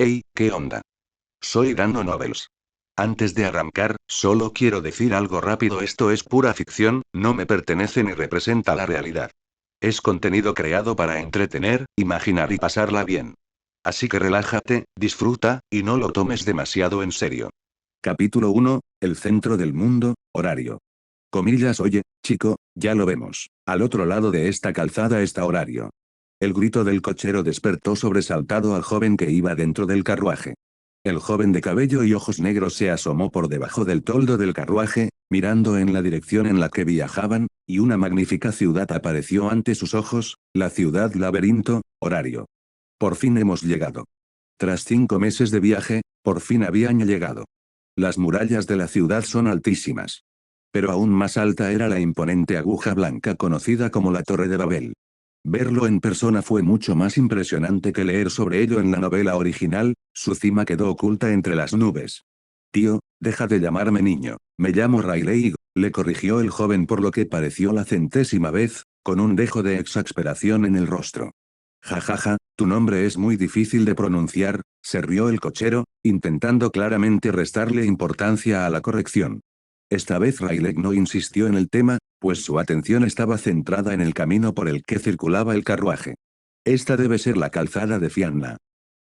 Hey, ¿qué onda? Soy Dando Novels. Antes de arrancar, solo quiero decir algo rápido: esto es pura ficción, no me pertenece ni representa la realidad. Es contenido creado para entretener, imaginar y pasarla bien. Así que relájate, disfruta, y no lo tomes demasiado en serio. Capítulo 1, el centro del mundo, horario. Comillas. Oye, chico, ya lo vemos. Al otro lado de esta calzada está horario. El grito del cochero despertó sobresaltado al joven que iba dentro del carruaje. El joven de cabello y ojos negros se asomó por debajo del toldo del carruaje, mirando en la dirección en la que viajaban, y una magnífica ciudad apareció ante sus ojos, la ciudad laberinto, horario. Por fin hemos llegado. Tras 5 meses de viaje, por fin habían llegado. Las murallas de la ciudad son altísimas. Pero aún más alta era la imponente aguja blanca conocida como la Torre de Babel. Verlo en persona fue mucho más impresionante que leer sobre ello en la novela original. Su cima quedó oculta entre las nubes. Tío, deja de llamarme niño, me llamo Riley, le corrigió el joven por lo que pareció la centésima vez, con un dejo de exasperación en el rostro. Jajaja, tu nombre es muy difícil de pronunciar, se rió el cochero, intentando claramente restarle importancia a la corrección. Esta vez Riley no insistió en el tema, pues su atención estaba centrada en el camino por el que circulaba el carruaje. Esta debe ser la calzada de Fianna.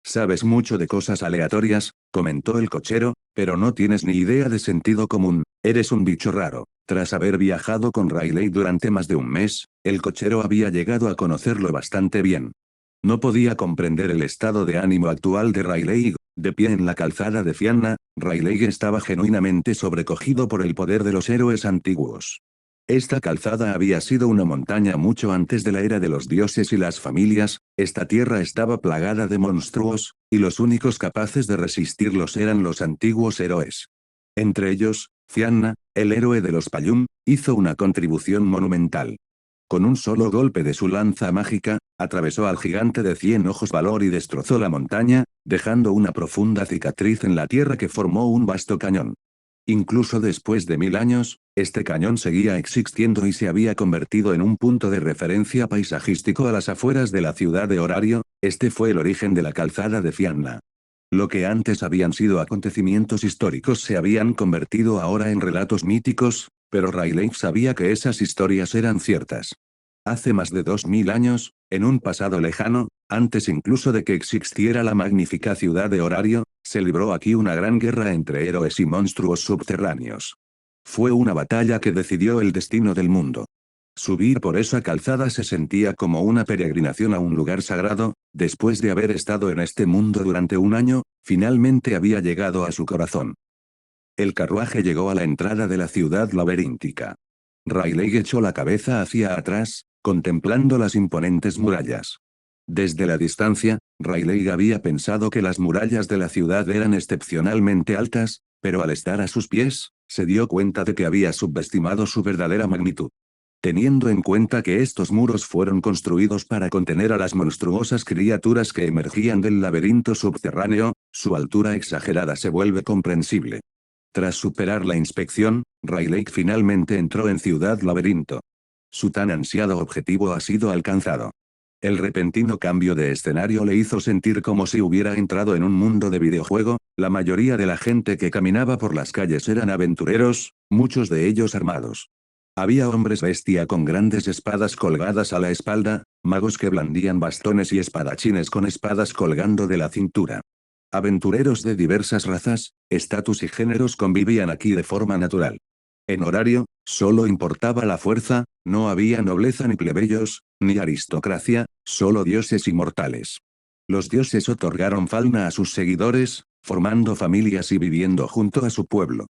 Sabes mucho de cosas aleatorias, comentó el cochero, pero no tienes ni idea de sentido común, eres un bicho raro. Tras haber viajado con Riley durante más de un mes, el cochero había llegado a conocerlo bastante bien. No podía comprender el estado de ánimo actual de Riley. De pie en la calzada de Fianna, Riley estaba genuinamente sobrecogido por el poder de los héroes antiguos. Esta calzada había sido una montaña mucho antes de la era de los dioses y las familias. Esta tierra estaba plagada de monstruos, y los únicos capaces de resistirlos eran los antiguos héroes. Entre ellos, Fianna, el héroe de los Payum, hizo una contribución monumental. Con un solo golpe de su lanza mágica, atravesó al gigante de 100 ojos Valor y destrozó la montaña, dejando una profunda cicatriz en la tierra que formó un vasto cañón. Incluso después de 1000 años, este cañón seguía existiendo y se había convertido en un punto de referencia paisajístico a las afueras de la ciudad de Horario. Este fue el origen de la calzada de Fianna. Lo que antes habían sido acontecimientos históricos se habían convertido ahora en relatos míticos, pero Riley sabía que esas historias eran ciertas. Hace más de 2000 años, en un pasado lejano, antes incluso de que existiera la magnífica ciudad de Horario, se libró aquí una gran guerra entre héroes y monstruos subterráneos. Fue una batalla que decidió el destino del mundo. Subir por esa calzada se sentía como una peregrinación a un lugar sagrado. Después de haber estado en este mundo durante un año, finalmente había llegado a su corazón. El carruaje llegó a la entrada de la ciudad laberíntica. Riley echó la cabeza hacia atrás, contemplando las imponentes murallas. Desde la distancia, Riley había pensado que las murallas de la ciudad eran excepcionalmente altas, pero al estar a sus pies, se dio cuenta de que había subestimado su verdadera magnitud. Teniendo en cuenta que estos muros fueron construidos para contener a las monstruosas criaturas que emergían del laberinto subterráneo, su altura exagerada se vuelve comprensible. Tras superar la inspección, Riley finalmente entró en Ciudad Laberinto. Su tan ansiado objetivo ha sido alcanzado. El repentino cambio de escenario le hizo sentir como si hubiera entrado en un mundo de videojuego. La mayoría de la gente que caminaba por las calles eran aventureros, muchos de ellos armados. Había hombres bestia con grandes espadas colgadas a la espalda, magos que blandían bastones y espadachines con espadas colgando de la cintura. Aventureros de diversas razas, estatus y géneros convivían aquí de forma natural. En Horario, solo importaba la fuerza, no había nobleza ni plebeyos, ni aristocracia, solo dioses inmortales. Los dioses otorgaron fauna a sus seguidores, formando familias y viviendo junto a su pueblo.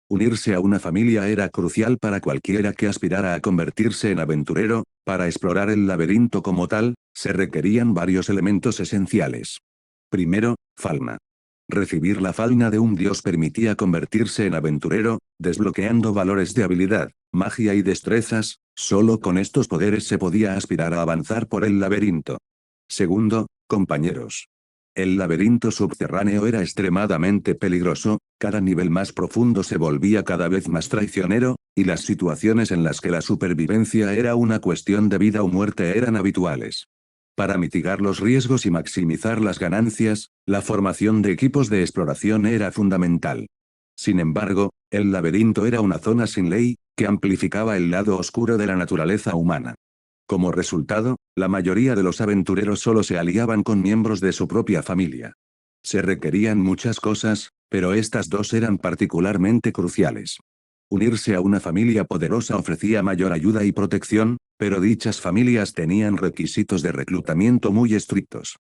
Unirse a una familia era crucial para cualquiera que aspirara a convertirse en aventurero. Para explorar el laberinto como tal, se requerían varios elementos esenciales. Primero, fauna. Recibir la fauna de un dios permitía convertirse en aventurero, desbloqueando valores de habilidad, magia y destrezas. Solo con estos poderes se podía aspirar a avanzar por el laberinto. Segundo, compañeros. El laberinto subterráneo era extremadamente peligroso, cada nivel más profundo se volvía cada vez más traicionero, y las situaciones en las que la supervivencia era una cuestión de vida o muerte eran habituales. Para mitigar los riesgos y maximizar las ganancias, la formación de equipos de exploración era fundamental. Sin embargo, el laberinto era una zona sin ley, que amplificaba el lado oscuro de la naturaleza humana. Como resultado, la mayoría de los aventureros solo se aliaban con miembros de su propia familia. Se requerían muchas cosas, pero estas dos eran particularmente cruciales. Unirse a una familia poderosa ofrecía mayor ayuda y protección, pero dichas familias tenían requisitos de reclutamiento muy estrictos.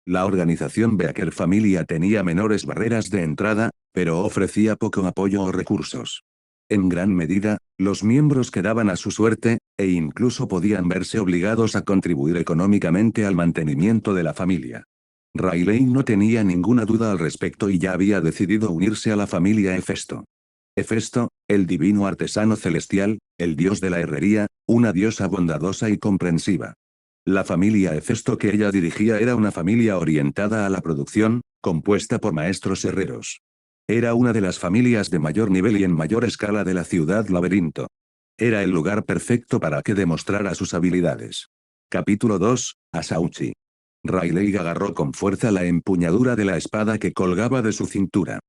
La organización Beaker Familia tenía menores barreras de entrada, pero ofrecía poco apoyo o recursos. En gran medida, los miembros quedaban a su suerte, e incluso podían verse obligados a contribuir económicamente al mantenimiento de la familia. Riley no tenía ninguna duda al respecto y ya había decidido unirse a la familia Hefesto. Hefesto, el divino artesano celestial, el dios de la herrería, una diosa bondadosa y comprensiva. La familia Hefesto que ella dirigía era una familia orientada a la producción, compuesta por maestros herreros. Era una de las familias de mayor nivel y en mayor escala de la ciudad laberinto. Era el lugar perfecto para que demostrara sus habilidades. Capítulo 2, Asauchi. Riley agarró con fuerza la empuñadura de la espada que colgaba de su cintura.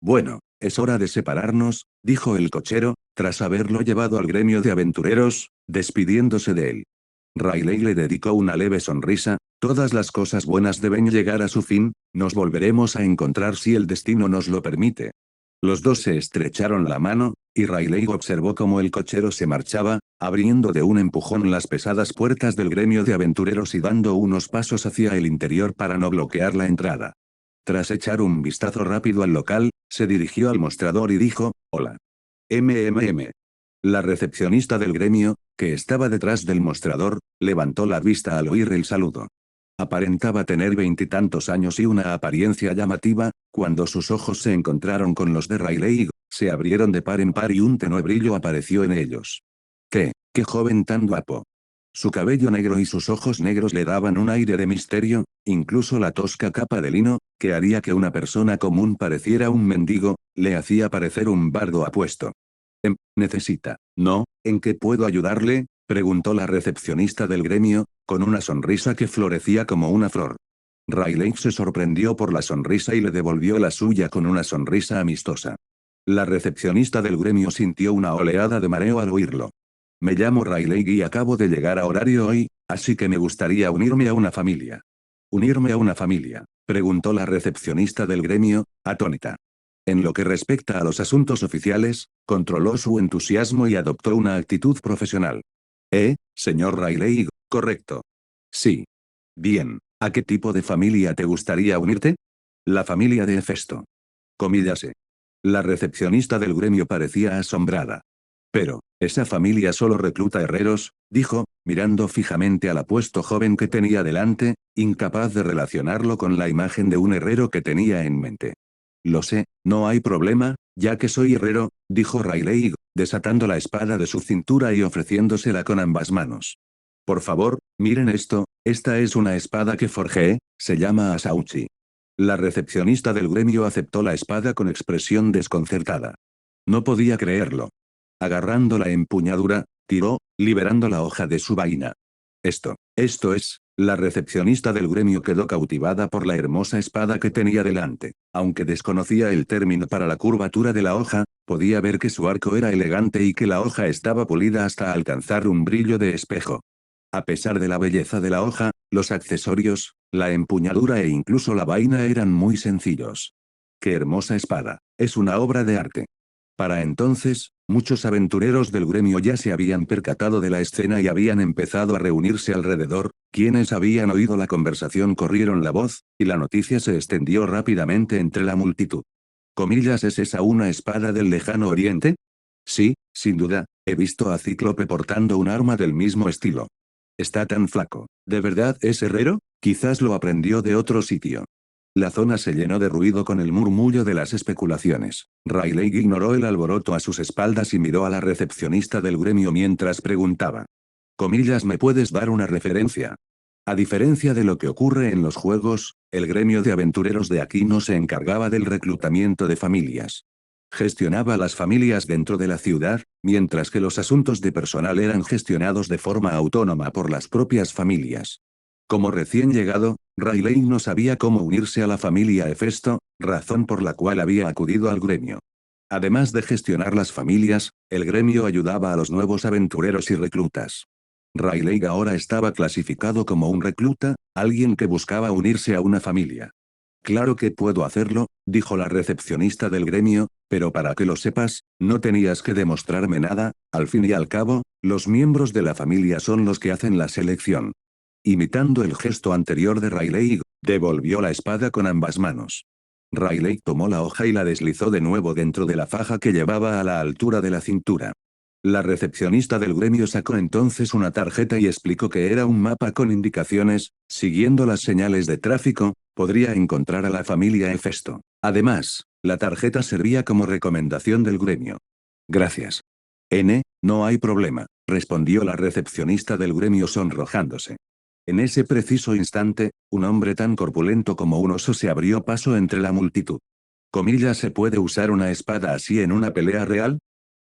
Bueno, es hora de separarnos, dijo el cochero, tras haberlo llevado al gremio de aventureros, despidiéndose de él. Riley le dedicó una leve sonrisa, todas las cosas buenas deben llegar a su fin, nos volveremos a encontrar si el destino nos lo permite. Los dos se estrecharon la mano, y Riley observó cómo el cochero se marchaba, abriendo de un empujón las pesadas puertas del gremio de aventureros y dando unos pasos hacia el interior para no bloquear la entrada. Tras echar un vistazo rápido al local, se dirigió al mostrador y dijo, «Hola. MMM». La recepcionista del gremio, que estaba detrás del mostrador, levantó la vista al oír el saludo. Aparentaba tener 20 años y una apariencia llamativa, cuando sus ojos se encontraron con los de Riley, se abrieron de par en par y un tenue brillo apareció en ellos. ¡Qué joven tan guapo! Su cabello negro y sus ojos negros le daban un aire de misterio, incluso la tosca capa de lino, que haría que una persona común pareciera un mendigo, le hacía parecer un bardo apuesto. Necesita, ¿no? ¿En qué puedo ayudarle?, preguntó la recepcionista del gremio, con una sonrisa que florecía como una flor. Riley se sorprendió por la sonrisa y le devolvió la suya con una sonrisa amistosa. La recepcionista del gremio sintió una oleada de mareo al oírlo. Me llamo Riley y acabo de llegar a horario hoy, así que me gustaría unirme a una familia. ¿Unirme a una familia?, preguntó la recepcionista del gremio, atónita. En lo que respecta a los asuntos oficiales, controló su entusiasmo y adoptó una actitud profesional. Señor Riley, correcto. Sí. Bien, ¿a qué tipo de familia te gustaría unirte? La familia de Hefesto. Comíllase. La recepcionista del gremio parecía asombrada. Pero, esa familia solo recluta herreros, dijo, mirando fijamente al apuesto joven que tenía delante, incapaz de relacionarlo con la imagen de un herrero que tenía en mente. Lo sé, no hay problema, ya que soy herrero, dijo Riley, desatando la espada de su cintura y ofreciéndosela con ambas manos. Por favor, miren esto, esta es una espada que forjé, se llama Asauchi. La recepcionista del gremio aceptó la espada con expresión desconcertada. No podía creerlo. Agarrando la empuñadura, tiró, liberando la hoja de su vaina. Esto es, la recepcionista del gremio quedó cautivada por la hermosa espada que tenía delante. Aunque desconocía el término para la curvatura de la hoja, podía ver que su arco era elegante y que la hoja estaba pulida hasta alcanzar un brillo de espejo. A pesar de la belleza de la hoja, los accesorios, la empuñadura e incluso la vaina eran muy sencillos. ¡Qué hermosa espada! Es una obra de arte. Para entonces, muchos aventureros del gremio ya se habían percatado de la escena y habían empezado a reunirse alrededor, quienes habían oído la conversación corrieron la voz, y la noticia se extendió rápidamente entre la multitud. ¿Es esa una espada del lejano oriente? Sí, sin duda, he visto a Cíclope portando un arma del mismo estilo. Está tan flaco. ¿De verdad es herrero? Quizás lo aprendió de otro sitio. La zona se llenó de ruido con el murmullo de las especulaciones. Riley ignoró el alboroto a sus espaldas y miró a la recepcionista del gremio mientras preguntaba. ¿Me puedes dar una referencia? A diferencia de lo que ocurre en los juegos, el gremio de aventureros de aquí no se encargaba del reclutamiento de familias. Gestionaba las familias dentro de la ciudad, mientras que los asuntos de personal eran gestionados de forma autónoma por las propias familias. Como recién llegado, Riley no sabía cómo unirse a la familia Hefesto, razón por la cual había acudido al gremio. Además de gestionar las familias, el gremio ayudaba a los nuevos aventureros y reclutas. Riley ahora estaba clasificado como un recluta, alguien que buscaba unirse a una familia. Claro que puedo hacerlo, dijo la recepcionista del gremio, pero para que lo sepas, no tenías que demostrarme nada, al fin y al cabo, los miembros de la familia son los que hacen la selección. Imitando el gesto anterior de Riley, devolvió la espada con ambas manos. Riley tomó la hoja y la deslizó de nuevo dentro de la faja que llevaba a la altura de la cintura. La recepcionista del gremio sacó entonces una tarjeta y explicó que era un mapa con indicaciones, siguiendo las señales de tráfico, podría encontrar a la familia Hefesto. Además, la tarjeta servía como recomendación del gremio. Gracias. No hay problema, respondió la recepcionista del gremio sonrojándose. En ese preciso instante, un hombre tan corpulento como un oso se abrió paso entre la multitud. ¿Se puede usar una espada así en una pelea real?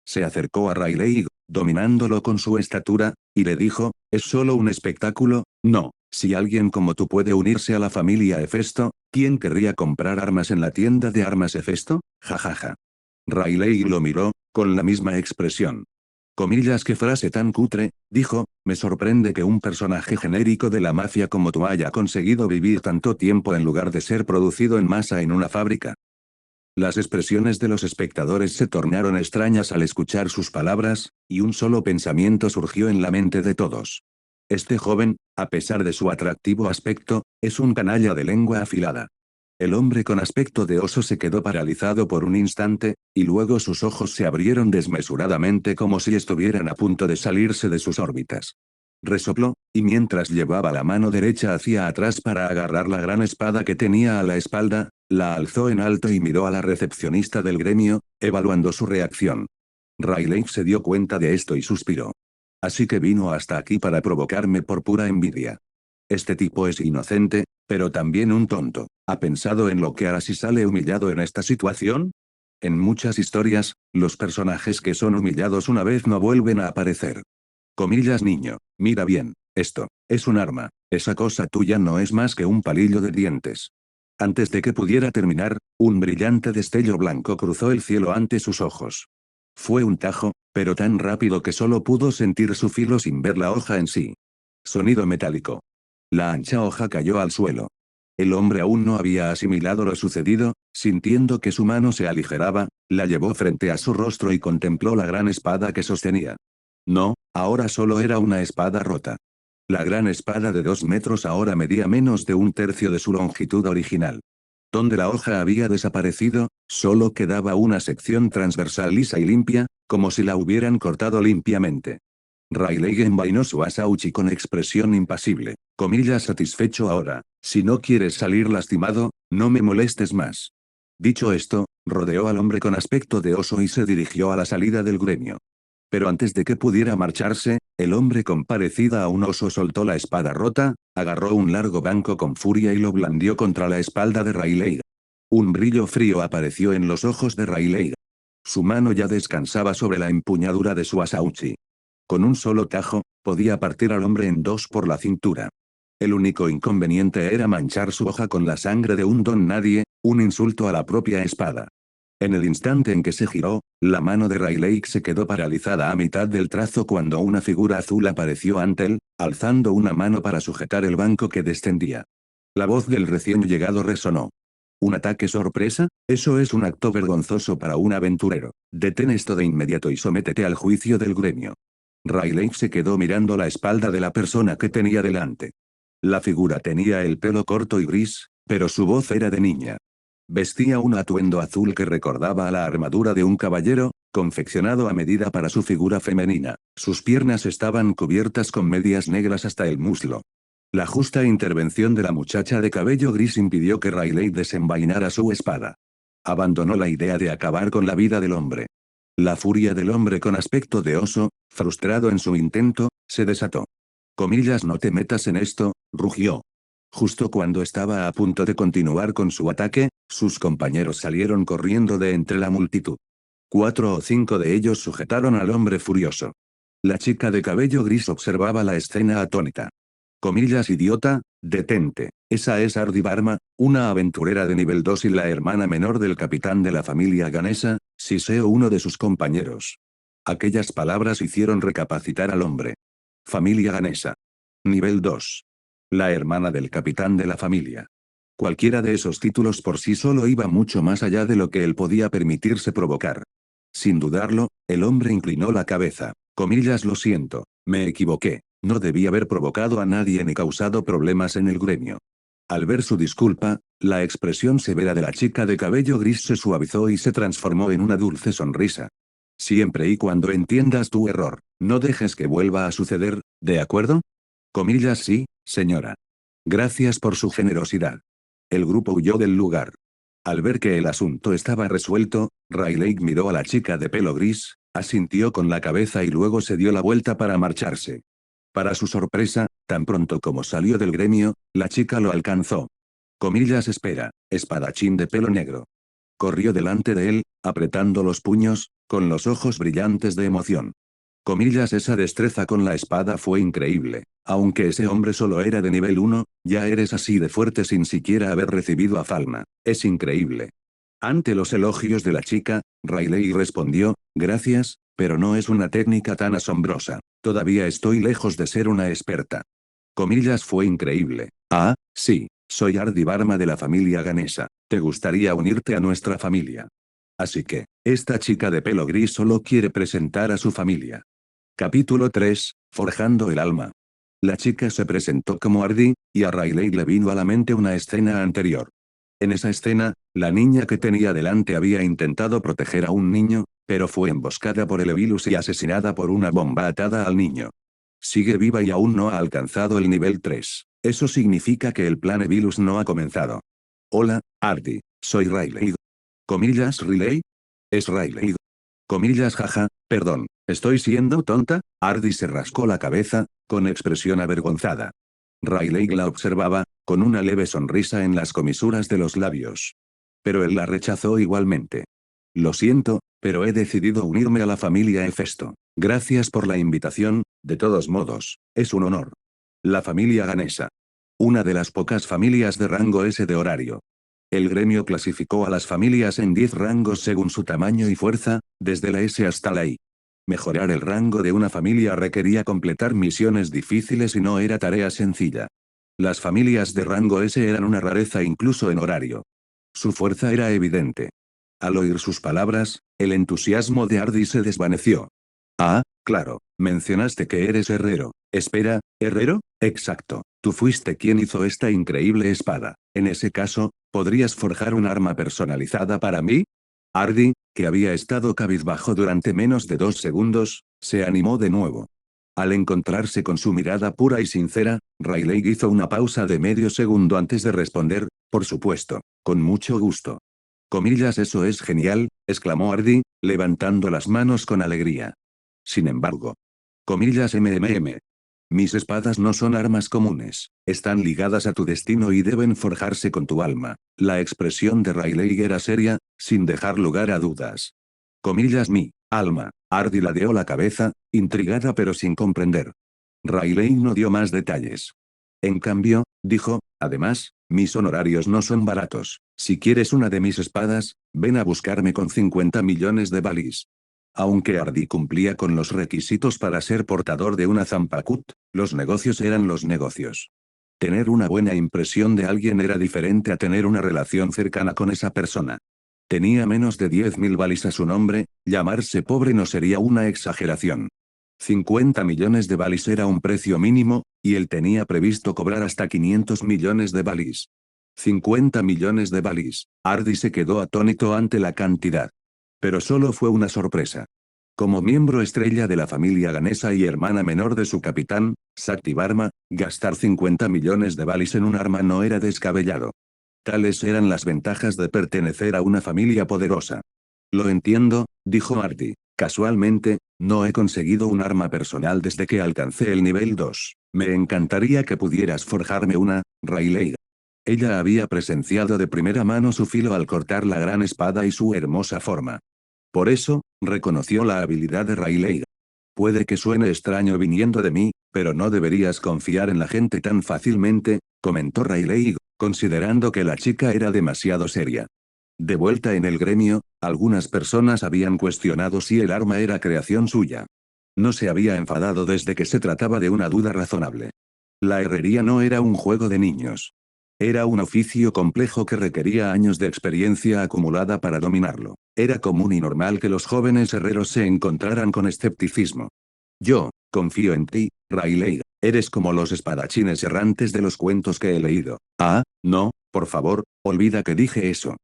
Se acercó a Riley, dominándolo con su estatura, y le dijo, ¿es solo un espectáculo? No, si alguien como tú puede unirse a la familia Hefesto, ¿quién querría comprar armas en la tienda de armas Hefesto? Jajaja. Riley lo miró, con la misma expresión. Qué frase tan cutre, dijo, me sorprende que un personaje genérico de la mafia como tú haya conseguido vivir tanto tiempo en lugar de ser producido en masa en una fábrica. Las expresiones de los espectadores se tornaron extrañas al escuchar sus palabras, y un solo pensamiento surgió en la mente de todos. Este joven, a pesar de su atractivo aspecto, es un canalla de lengua afilada. El hombre con aspecto de oso se quedó paralizado por un instante, y luego sus ojos se abrieron desmesuradamente como si estuvieran a punto de salirse de sus órbitas. Resopló, y mientras llevaba la mano derecha hacia atrás para agarrar la gran espada que tenía a la espalda, la alzó en alto y miró a la recepcionista del gremio, evaluando su reacción. Riley se dio cuenta de esto y suspiró. Así que vino hasta aquí para provocarme por pura envidia. Este tipo es inocente, pero también un tonto. ¿Ha pensado en lo que hará si sale humillado en esta situación? En muchas historias, los personajes que son humillados una vez no vuelven a aparecer. Niño, mira bien, esto, es un arma, esa cosa tuya no es más que un palillo de dientes. Antes de que pudiera terminar, un brillante destello blanco cruzó el cielo ante sus ojos. Fue un tajo, pero tan rápido que solo pudo sentir su filo sin ver la hoja en sí. Sonido metálico. La ancha hoja cayó al suelo. El hombre aún no había asimilado lo sucedido, sintiendo que su mano se aligeraba, la llevó frente a su rostro y contempló la gran espada que sostenía. No, ahora solo era una espada rota. La gran espada de 2 metros ahora medía menos de un tercio de su longitud original. Donde la hoja había desaparecido, solo quedaba una sección transversal lisa y limpia, como si la hubieran cortado limpiamente. Riley envainó su asauchi con expresión impasible. Satisfecho ahora, si no quieres salir lastimado, no me molestes más. Dicho esto, rodeó al hombre con aspecto de oso y se dirigió a la salida del gremio. Pero antes de que pudiera marcharse, el hombre con parecida a un oso soltó la espada rota, agarró un largo banco con furia y lo blandió contra la espalda de Riley. Un brillo frío apareció en los ojos de Riley. Su mano ya descansaba sobre la empuñadura de su asauchi. Con un solo tajo, podía partir al hombre en dos por la cintura. El único inconveniente era manchar su hoja con la sangre de un don nadie, un insulto a la propia espada. En el instante en que se giró, la mano de Riley se quedó paralizada a mitad del trazo cuando una figura azul apareció ante él, alzando una mano para sujetar el banco que descendía. La voz del recién llegado resonó. ¿Un ataque sorpresa? Eso es un acto vergonzoso para un aventurero. Detén esto de inmediato y sométete al juicio del gremio. Riley se quedó mirando la espalda de la persona que tenía delante. La figura tenía el pelo corto y gris, pero su voz era de niña. Vestía un atuendo azul que recordaba a la armadura de un caballero, confeccionado a medida para su figura femenina. Sus piernas estaban cubiertas con medias negras hasta el muslo. La justa intervención de la muchacha de cabello gris impidió que Riley desenvainara su espada. Abandonó la idea de acabar con la vida del hombre. La furia del hombre con aspecto de oso, frustrado en su intento, se desató. No te metas en esto, rugió. Justo cuando estaba a punto de continuar con su ataque, sus compañeros salieron corriendo de entre la multitud. 4 o 5 de ellos sujetaron al hombre furioso. La chica de cabello gris observaba la escena atónita. Comillas idiota, detente. Esa es Ardi Barma, una aventurera de nivel 2 y la hermana menor del capitán de la familia Ganesa, Siseo uno de sus compañeros. Aquellas palabras hicieron recapacitar al hombre. Familia Ganesa. Nivel 2. La hermana del capitán de la familia. Cualquiera de esos títulos por sí solo iba mucho más allá de lo que él podía permitirse provocar. Sin dudarlo, el hombre inclinó la cabeza. Comillas lo siento, me equivoqué. No debí haber provocado a nadie ni causado problemas en el gremio. Al ver su disculpa, la expresión severa de la chica de cabello gris se suavizó y se transformó en una dulce sonrisa. Siempre y cuando entiendas tu error, no dejes que vuelva a suceder, ¿de acuerdo? Comillas sí, señora. Gracias por su generosidad. El grupo huyó del lugar. Al ver que el asunto estaba resuelto, Riley miró a la chica de pelo gris, asintió con la cabeza y luego se dio la vuelta para marcharse. Para su sorpresa, tan pronto como salió del gremio, la chica lo alcanzó. Comillas espera, espadachín de pelo negro. Corrió delante de él, apretando los puños, con los ojos brillantes de emoción. Comillas esa destreza con la espada fue increíble. Aunque ese hombre solo era de nivel 1, ya eres así de fuerte sin siquiera haber recibido a Falma. Es increíble. Ante los elogios de la chica, Riley respondió, gracias, pero no es una técnica tan asombrosa. Todavía estoy lejos de ser una experta. Comillas fue increíble. Ah, sí, soy Ardi Barma de la familia Ganesa. ¿Te gustaría unirte a nuestra familia? Así que, esta chica de pelo gris solo quiere presentar a su familia. Capítulo 3, Forjando el alma. La chica se presentó como Ardi, y a Riley le vino a la mente una escena anterior. En esa escena, la niña que tenía delante había intentado proteger a un niño, pero fue emboscada por el Evilus y asesinada por una bomba atada al niño. Sigue viva y aún no ha alcanzado el nivel 3. Eso significa que el plan Evilus no ha comenzado. Hola, Ardi, soy Riley. Comillas Riley. Es Riley. Comillas jaja, perdón, ¿estoy siendo tonta? Ardi se rascó la cabeza, con expresión avergonzada. Riley la observaba, con una leve sonrisa en las comisuras de los labios. Pero él la rechazó igualmente. Lo siento, pero he decidido unirme a la familia Hefesto. Gracias por la invitación, de todos modos, es un honor. La familia Ganesa. Una de las pocas familias de rango S de horario. El gremio clasificó a las familias en 10 rangos según su tamaño y fuerza, desde la S hasta la I. Mejorar el rango de una familia requería completar misiones difíciles y no era tarea sencilla. Las familias de rango S eran una rareza incluso en horario. Su fuerza era evidente. Al oír sus palabras, el entusiasmo de Ardi se desvaneció. Ah, claro, mencionaste que eres herrero. Espera, ¿herrero? Exacto. Tú fuiste quien hizo esta increíble espada. En ese caso, ¿podrías forjar un arma personalizada para mí? Ardi, que había estado cabizbajo durante menos de 2 segundos, se animó de nuevo. Al encontrarse con su mirada pura y sincera, Riley hizo una pausa de medio segundo antes de responder, por supuesto, con mucho gusto. Comillas eso es genial, exclamó Ardi, levantando las manos con alegría. Sin embargo. Comillas MMM. Mis espadas no son armas comunes, están ligadas a tu destino y deben forjarse con tu alma. La expresión de Riley era seria, sin dejar lugar a dudas. Comillas mi alma. Ardi ladeó la cabeza, intrigada pero sin comprender. Riley no dio más detalles. En cambio, dijo, además, mis honorarios no son baratos. Si quieres una de mis espadas, ven a buscarme con 50 millones de balis. Aunque Ardi cumplía con los requisitos para ser portador de una Zampakut, los negocios eran los negocios. Tener una buena impresión de alguien era diferente a tener una relación cercana con esa persona. Tenía menos de 10.000 balis a su nombre, llamarse pobre no sería una exageración. 50 millones de balis era un precio mínimo, y él tenía previsto cobrar hasta 500 millones de balis. 50 millones de balis. Ardi se quedó atónito ante la cantidad. Pero solo fue una sorpresa. Como miembro estrella de la familia Ganesa y hermana menor de su capitán, Sakti Barma, gastar 50 millones de balis en un arma no era descabellado. Tales eran las ventajas de pertenecer a una familia poderosa. Lo entiendo, dijo Ardi. Casualmente, no he conseguido un arma personal desde que alcancé el nivel 2. Me encantaría que pudieras forjarme una, Riley. Ella había presenciado de primera mano su filo al cortar la gran espada y su hermosa forma. Por eso, reconoció la habilidad de Riley. Puede que suene extraño viniendo de mí, Pero no deberías confiar en la gente tan fácilmente, comentó Riley, considerando que la chica era demasiado seria. De vuelta en el gremio, algunas personas habían cuestionado si el arma era creación suya. No se había enfadado desde que se trataba de una duda razonable. La herrería no era un juego de niños. Era un oficio complejo que requería años de experiencia acumulada para dominarlo. Era común y normal que los jóvenes herreros se encontraran con escepticismo. Yo, confío en ti, Riley. Eres como los espadachines errantes de los cuentos que he leído. Ah, no, por favor, olvida que dije eso.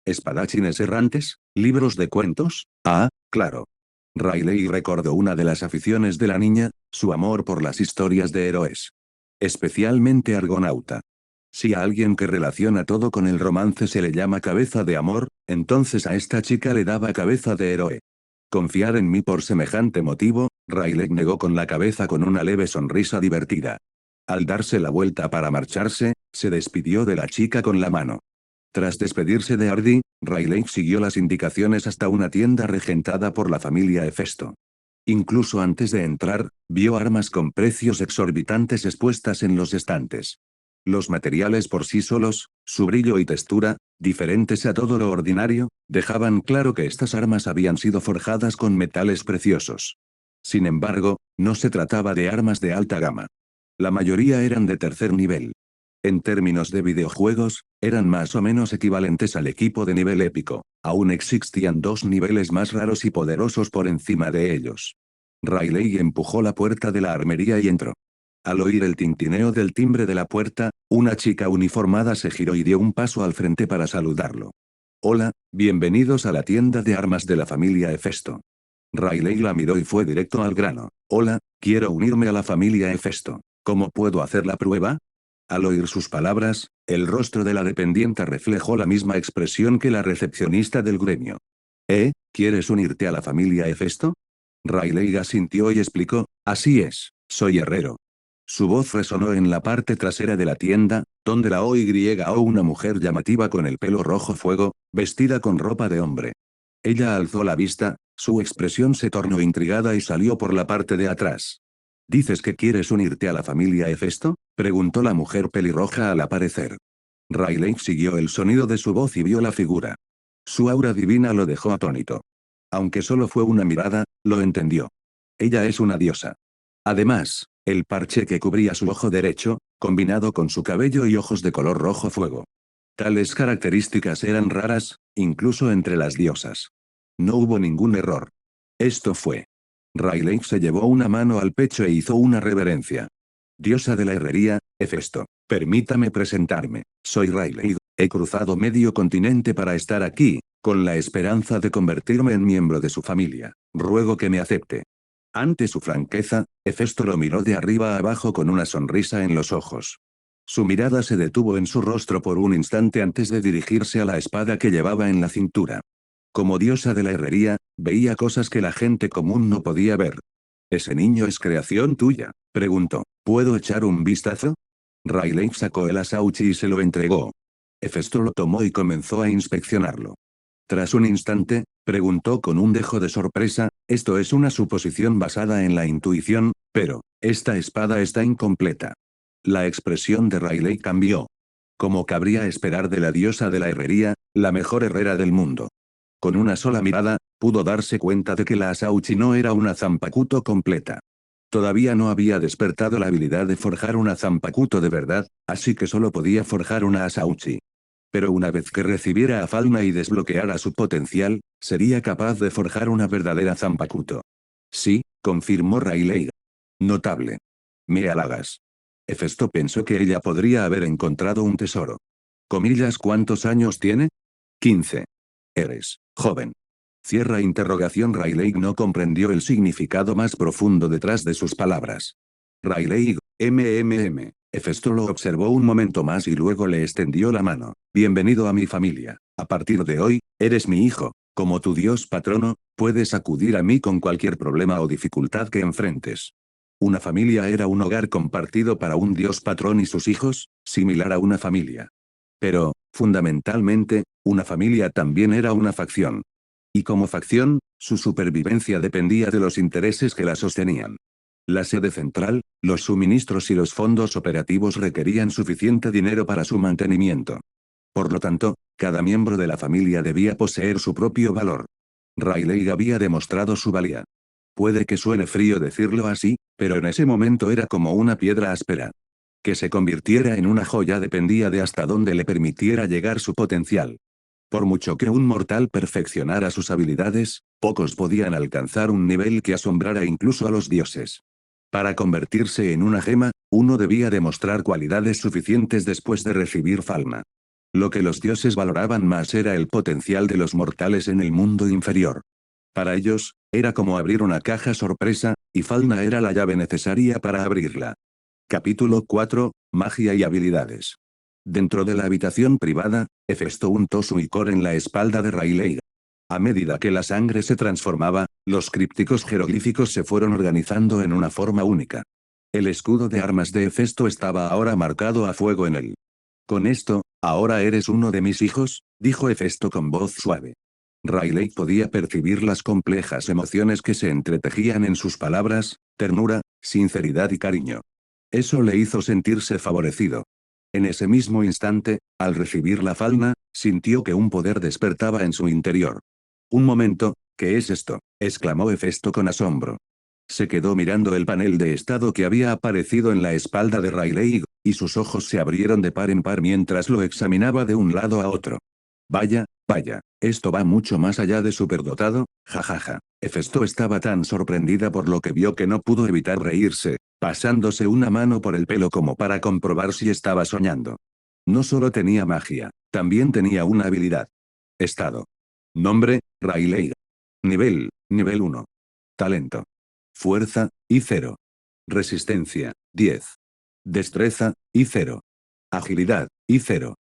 ¿Espadachines errantes? ¿Libros de cuentos? Ah, claro. Riley recordó una de las aficiones de la niña, su amor por las historias de héroes. Especialmente Argonauta. Si a alguien que relaciona todo con el romance se le llama cabeza de amor, entonces a esta chica le daba cabeza de héroe. Confiar en mí por semejante motivo, Riley negó con la cabeza con una leve sonrisa divertida. Al darse la vuelta para marcharse, se despidió de la chica con la mano. Tras despedirse de Hardy, Riley siguió las indicaciones hasta una tienda regentada por la familia Hefesto. Incluso antes de entrar, vio armas con precios exorbitantes expuestas en los estantes. Los materiales por sí solos, su brillo y textura, diferentes a todo lo ordinario, dejaban claro que estas armas habían sido forjadas con metales preciosos. Sin embargo, no se trataba de armas de alta gama. La mayoría eran de tercer nivel. En términos de videojuegos, eran más o menos equivalentes al equipo de nivel épico. Aún existían dos niveles más raros y poderosos por encima de ellos. Riley empujó la puerta de la armería y entró. Al oír el tintineo del timbre de la puerta, una chica uniformada se giró y dio un paso al frente para saludarlo. Hola, bienvenidos a la tienda de armas de la familia Hefesto. Riley la miró y fue directo al grano. Hola, quiero unirme a la familia Hefesto. ¿Cómo puedo hacer la prueba? Al oír sus palabras, el rostro de la dependienta reflejó la misma expresión que la recepcionista del gremio. ¿Quieres unirte a la familia Hefesto? Riley asintió y explicó, así es, soy herrero. Su voz resonó en la parte trasera de la tienda, donde la o una mujer llamativa con el pelo rojo fuego, vestida con ropa de hombre. Ella alzó la vista, su expresión se tornó intrigada y salió por la parte de atrás. ¿Dices que quieres unirte a la familia Hefesto? Preguntó la mujer pelirroja al aparecer. Riley siguió el sonido de su voz y vio la figura. Su aura divina lo dejó atónito. Aunque solo fue una mirada, lo entendió. Ella es una diosa. Además, el parche que cubría su ojo derecho, combinado con su cabello y ojos de color rojo fuego. Tales características eran raras, incluso entre las diosas. No hubo ningún error. Esto fue. Riley se llevó una mano al pecho e hizo una reverencia. Diosa de la herrería, Hefesto. Permítame presentarme. Soy Riley. He cruzado medio continente para estar aquí, con la esperanza de convertirme en miembro de su familia. Ruego que me acepte. Ante su franqueza, Hefesto lo miró de arriba a abajo con una sonrisa en los ojos. Su mirada se detuvo en su rostro por un instante antes de dirigirse a la espada que llevaba en la cintura. Como diosa de la herrería, veía cosas que la gente común no podía ver. ¿Ese niño es creación tuya?, preguntó. ¿Puedo echar un vistazo? Riley sacó el asauchi y se lo entregó. Hefesto lo tomó y comenzó a inspeccionarlo. Tras un instante, preguntó con un dejo de sorpresa, esto es una suposición basada en la intuición, pero, esta espada está incompleta. La expresión de Riley cambió. Como cabría esperar de la diosa de la herrería, la mejor herrera del mundo. Con una sola mirada, pudo darse cuenta de que la asauchi no era una zanpakuto completa. Todavía no había despertado la habilidad de forjar una zanpakuto de verdad, así que solo podía forjar una asauchi. Pero una vez que recibiera a Falna y desbloqueara su potencial, sería capaz de forjar una verdadera zanpakuto. Sí, confirmó Riley. Notable. Me halagas. Hefesto pensó que ella podría haber encontrado un tesoro. Comillas, ¿cuántos años tiene? 15. Eres joven. Cierra interrogación. Riley no comprendió el significado más profundo detrás de sus palabras. Riley, Hefesto lo observó un momento más y luego le extendió la mano. Bienvenido a mi familia. A partir de hoy, eres mi hijo. Como tu dios patrono, puedes acudir a mí con cualquier problema o dificultad que enfrentes. Una familia era un hogar compartido para un dios patrón y sus hijos, similar a una familia. Pero, fundamentalmente, una familia también era una facción. Y como facción, su supervivencia dependía de los intereses que la sostenían. La sede central, los suministros y los fondos operativos requerían suficiente dinero para su mantenimiento. Por lo tanto, cada miembro de la familia debía poseer su propio valor. Riley había demostrado su valía. Puede que suene frío decirlo así, pero en ese momento era como una piedra áspera. Que se convirtiera en una joya dependía de hasta dónde le permitiera llegar su potencial. Por mucho que un mortal perfeccionara sus habilidades, pocos podían alcanzar un nivel que asombrara incluso a los dioses. Para convertirse en una gema, uno debía demostrar cualidades suficientes después de recibir Falna. Lo que los dioses valoraban más era el potencial de los mortales en el mundo inferior. Para ellos, era como abrir una caja sorpresa, y Falna era la llave necesaria para abrirla. Capítulo 4, Magia y habilidades. Dentro de la habitación privada, Hefesto untó su icor en la espalda de Riley. A medida que la sangre se transformaba, los crípticos jeroglíficos se fueron organizando en una forma única. El escudo de armas de Hefesto estaba ahora marcado a fuego en él. Con esto, ¿ahora eres uno de mis hijos?, dijo Hefesto con voz suave. Riley podía percibir las complejas emociones que se entretejían en sus palabras, ternura, sinceridad y cariño. Eso le hizo sentirse favorecido. En ese mismo instante, al recibir la falna, sintió que un poder despertaba en su interior. Un momento, ¿qué es esto?, exclamó Hefesto con asombro. Se quedó mirando el panel de estado que había aparecido en la espalda de Riley, y sus ojos se abrieron de par en par mientras lo examinaba de un lado a otro. Vaya, vaya, esto va mucho más allá de superdotado, jajaja. Hefesto estaba tan sorprendida por lo que vio que no pudo evitar reírse, pasándose una mano por el pelo como para comprobar si estaba soñando. No solo tenía magia, también tenía una habilidad. Estado. Nombre, Riley. Nivel 1. Talento. Fuerza, I0. Resistencia, 10. Destreza, I0. Agilidad, I0.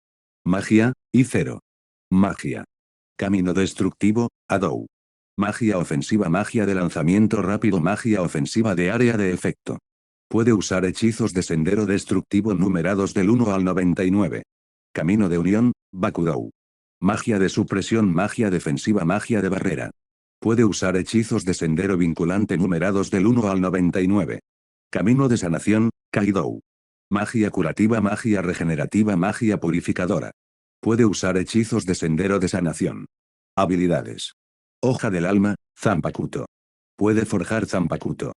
Magia, I0. Magia. Camino destructivo, ADOU. Magia ofensiva, magia de lanzamiento rápido, magia ofensiva de área de efecto. Puede usar hechizos de sendero destructivo numerados del 1 al 99. Camino de unión, Bakudou. Magia de supresión, magia defensiva, magia de barrera. Puede usar hechizos de sendero vinculante numerados del 1 al 99. Camino de sanación, Kaidou. Magia curativa, magia regenerativa, magia purificadora. Puede usar hechizos de sendero de sanación. Habilidades. Hoja del alma, Zanpakuto. Puede forjar Zanpakuto.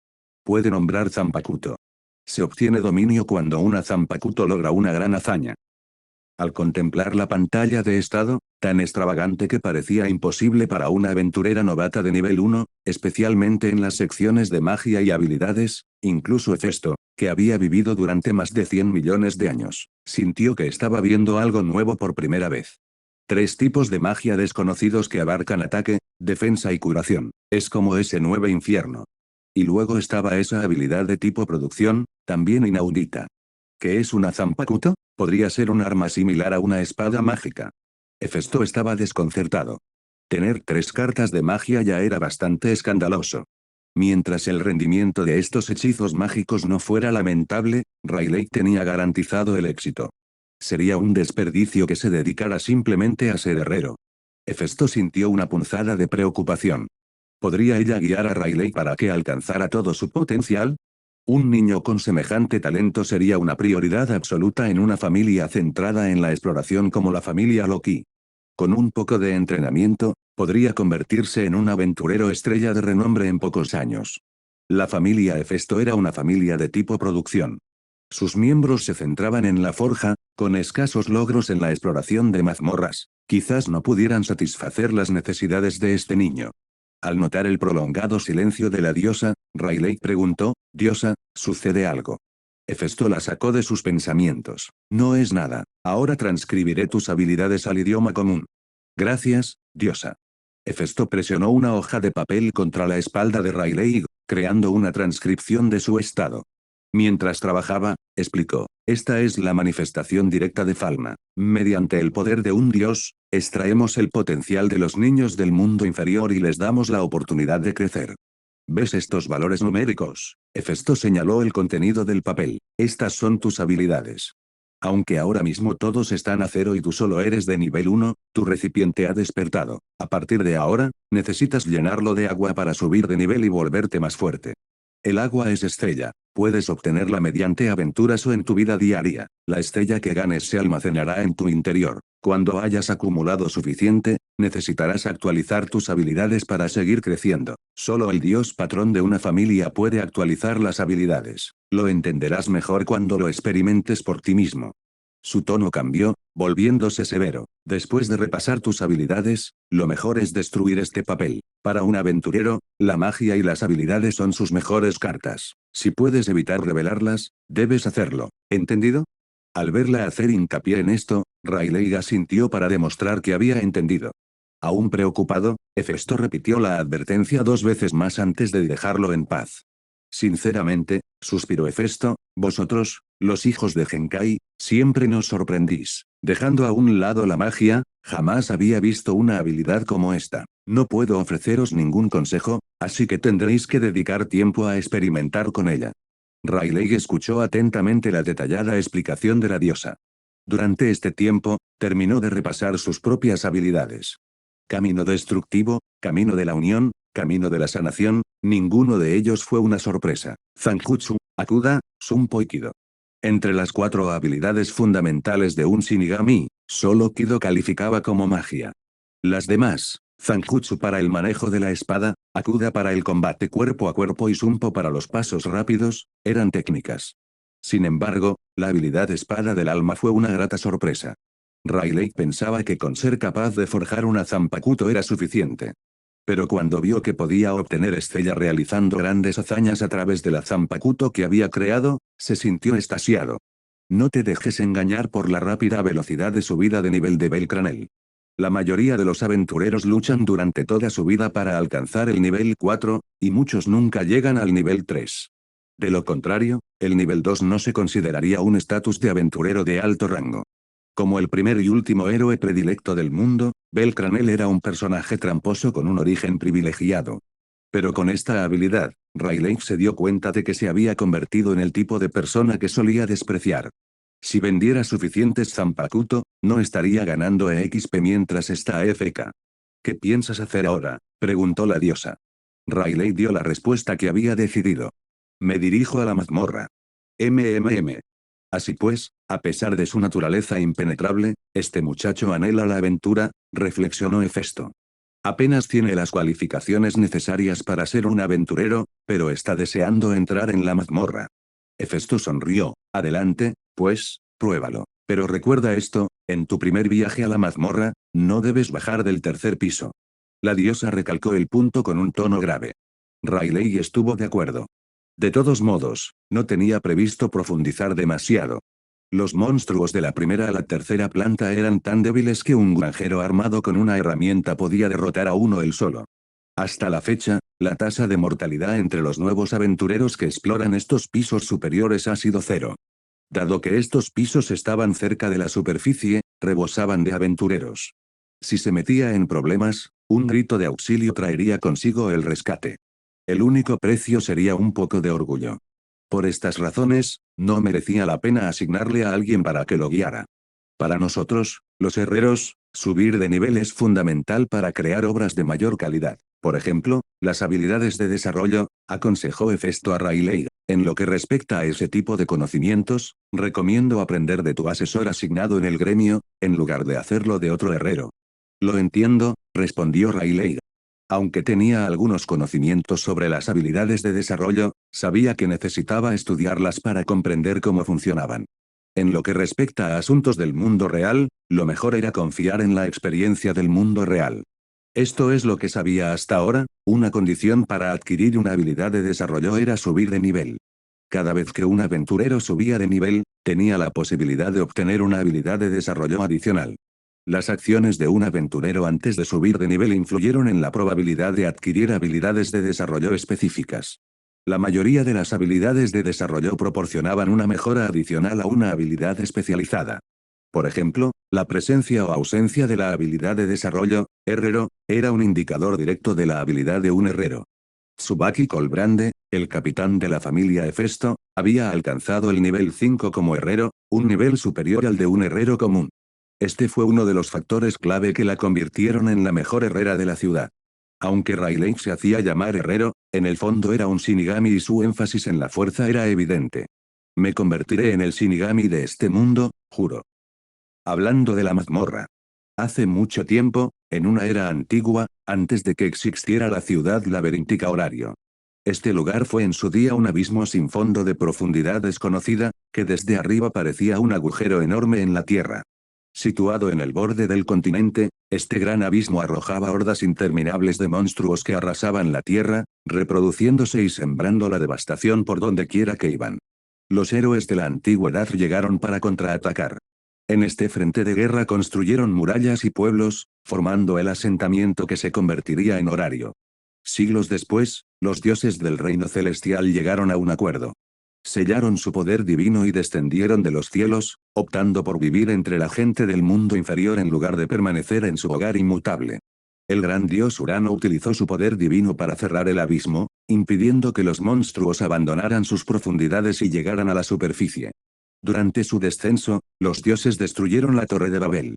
Puede nombrar Zanpakuto. Se obtiene dominio cuando una Zanpakuto logra una gran hazaña. Al contemplar la pantalla de estado, tan extravagante que parecía imposible para una aventurera novata de nivel 1, especialmente en las secciones de magia y habilidades, incluso Hefesto, que había vivido durante más de 100 millones de años, sintió que estaba viendo algo nuevo por primera vez. 3 tipos de magia desconocidos que abarcan ataque, defensa y curación, es como ese nuevo infierno. Y luego estaba esa habilidad de tipo producción, también inaudita. ¿Qué es una Zanpakuto? Podría ser un arma similar a una espada mágica. Hefesto estaba desconcertado. Tener 3 cartas de magia ya era bastante escandaloso. Mientras el rendimiento de estos hechizos mágicos no fuera lamentable, Riley tenía garantizado el éxito. Sería un desperdicio que se dedicara simplemente a ser herrero. Hefesto sintió una punzada de preocupación. ¿Podría ella guiar a Riley para que alcanzara todo su potencial? Un niño con semejante talento sería una prioridad absoluta en una familia centrada en la exploración como la familia Loki. Con un poco de entrenamiento, podría convertirse en un aventurero estrella de renombre en pocos años. La familia Hefesto era una familia de tipo producción. Sus miembros se centraban en la forja, con escasos logros en la exploración de mazmorras. Quizás no pudieran satisfacer las necesidades de este niño. Al notar el prolongado silencio de la diosa, Riley preguntó, «Diosa, ¿sucede algo?». Hefesto la sacó de sus pensamientos. «No es nada, ahora transcribiré tus habilidades al idioma común». «Gracias, diosa». Hefesto presionó una hoja de papel contra la espalda de Riley, creando una transcripción de su estado. Mientras trabajaba, explicó, «Esta es la manifestación directa de Falna. Mediante el poder de un dios, extraemos el potencial de los niños del mundo inferior y les damos la oportunidad de crecer. ¿Ves estos valores numéricos?». Hefesto señaló el contenido del papel. «Estas son tus habilidades. Aunque ahora mismo todos están a 0 y tú solo eres de nivel 1, tu recipiente ha despertado. A partir de ahora, necesitas llenarlo de agua para subir de nivel y volverte más fuerte». El agua es estrella. Puedes obtenerla mediante aventuras o en tu vida diaria. La estrella que ganes se almacenará en tu interior. Cuando hayas acumulado suficiente, necesitarás actualizar tus habilidades para seguir creciendo. Solo el dios patrón de una familia puede actualizar las habilidades. Lo entenderás mejor cuando lo experimentes por ti mismo. Su tono cambió, volviéndose severo. Después de repasar tus habilidades, lo mejor es destruir este papel. Para un aventurero, la magia y las habilidades son sus mejores cartas. Si puedes evitar revelarlas, debes hacerlo. ¿Entendido? Al verla hacer hincapié en esto, Rayleigh asintió para demostrar que había entendido. Aún preocupado, Hefesto repitió la advertencia 2 veces más antes de dejarlo en paz. Sinceramente, suspiró Hefesto, vosotros, los hijos de Genkai, siempre nos sorprendís. Dejando a un lado la magia, jamás había visto una habilidad como esta. No puedo ofreceros ningún consejo, así que tendréis que dedicar tiempo a experimentar con ella. Rayleigh escuchó atentamente la detallada explicación de la diosa. Durante este tiempo, terminó de repasar sus propias habilidades. Camino destructivo, camino de la unión, camino de la sanación, ninguno de ellos fue una sorpresa. Zanjutsu, Akuda, Shunpo y Kido. Entre las 4 habilidades fundamentales de un Shinigami, solo Kido calificaba como magia. Las demás, Zanjutsu para el manejo de la espada, Akuda para el combate cuerpo a cuerpo y Shunpo para los pasos rápidos, eran técnicas. Sin embargo, la habilidad espada del alma fue una grata sorpresa. Rayleigh pensaba que con ser capaz de forjar una Zanpakuto era suficiente. Pero cuando vio que podía obtener estrella realizando grandes hazañas a través de la Zanpakuto que había creado, se sintió extasiado. No te dejes engañar por la rápida velocidad de subida de nivel de Belcranel. La mayoría de los aventureros luchan durante toda su vida para alcanzar el nivel 4, y muchos nunca llegan al nivel 3. De lo contrario, el nivel 2 no se consideraría un estatus de aventurero de alto rango. Como el primer y último héroe predilecto del mundo, Belcranel era un personaje tramposo con un origen privilegiado. Pero con esta habilidad, Rayleigh se dio cuenta de que se había convertido en el tipo de persona que solía despreciar. Si vendiera suficientes Zanpakuto, no estaría ganando EXP mientras está AFK. ¿Qué piensas hacer ahora?, preguntó la diosa. Rayleigh dio la respuesta que había decidido. Me dirijo a la mazmorra. MMM. Así pues, a pesar de su naturaleza impenetrable, este muchacho anhela la aventura, reflexionó Hefesto. Apenas tiene las cualificaciones necesarias para ser un aventurero, pero está deseando entrar en la mazmorra. Hefesto sonrió. Adelante, pues, pruébalo. Pero recuerda esto, en tu primer viaje a la mazmorra, no debes bajar del 3er piso. La diosa recalcó el punto con un tono grave. Rayleigh estuvo de acuerdo. De todos modos, no tenía previsto profundizar demasiado. Los monstruos de la primera a la 3.ª planta eran tan débiles que un granjero armado con una herramienta podía derrotar a uno él solo. Hasta la fecha, la tasa de mortalidad entre los nuevos aventureros que exploran estos pisos superiores ha sido 0. Dado que estos pisos estaban cerca de la superficie, rebosaban de aventureros. Si se metía en problemas, un grito de auxilio traería consigo el rescate. El único precio sería un poco de orgullo. Por estas razones, no merecía la pena asignarle a alguien para que lo guiara. Para nosotros, los herreros, subir de nivel es fundamental para crear obras de mayor calidad. Por ejemplo, las habilidades de desarrollo, aconsejó Hefesto a Rayleigh. En lo que respecta a ese tipo de conocimientos, recomiendo aprender de tu asesor asignado en el gremio, en lugar de hacerlo de otro herrero. Lo entiendo, respondió Rayleigh. Aunque tenía algunos conocimientos sobre las habilidades de desarrollo, sabía que necesitaba estudiarlas para comprender cómo funcionaban. En lo que respecta a asuntos del mundo real, lo mejor era confiar en la experiencia del mundo real. Esto es lo que sabía hasta ahora, una condición para adquirir una habilidad de desarrollo era subir de nivel. Cada vez que un aventurero subía de nivel, tenía la posibilidad de obtener una habilidad de desarrollo adicional. Las acciones de un aventurero antes de subir de nivel influyeron en la probabilidad de adquirir habilidades de desarrollo específicas. La mayoría de las habilidades de desarrollo proporcionaban una mejora adicional a una habilidad especializada. Por ejemplo, la presencia o ausencia de la habilidad de desarrollo, herrero, era un indicador directo de la habilidad de un herrero. Tsubaki Colbrande, el capitán de la familia Hefesto, había alcanzado el nivel 5 como herrero, un nivel superior al de un herrero común. Este fue uno de los factores clave que la convirtieron en la mejor herrera de la ciudad. Aunque Rayleigh se hacía llamar herrero, en el fondo era un Shinigami y su énfasis en la fuerza era evidente. Me convertiré en el Shinigami de este mundo, juro. Hablando de la mazmorra. Hace mucho tiempo, en una era antigua, antes de que existiera la ciudad laberíntica Horario. Este lugar fue en su día un abismo sin fondo de profundidad desconocida, que desde arriba parecía un agujero enorme en la tierra. Situado en el borde del continente, este gran abismo arrojaba hordas interminables de monstruos que arrasaban la tierra, reproduciéndose y sembrando la devastación por donde quiera que iban. Los héroes de la antigüedad llegaron para contraatacar. En este frente de guerra construyeron murallas y pueblos, formando el asentamiento que se convertiría en Horario. Siglos después, los dioses del reino celestial llegaron a un acuerdo. Sellaron su poder divino y descendieron de los cielos, optando por vivir entre la gente del mundo inferior en lugar de permanecer en su hogar inmutable. El gran dios Urano utilizó su poder divino para cerrar el abismo, impidiendo que los monstruos abandonaran sus profundidades y llegaran a la superficie. Durante su descenso, los dioses destruyeron la Torre de Babel.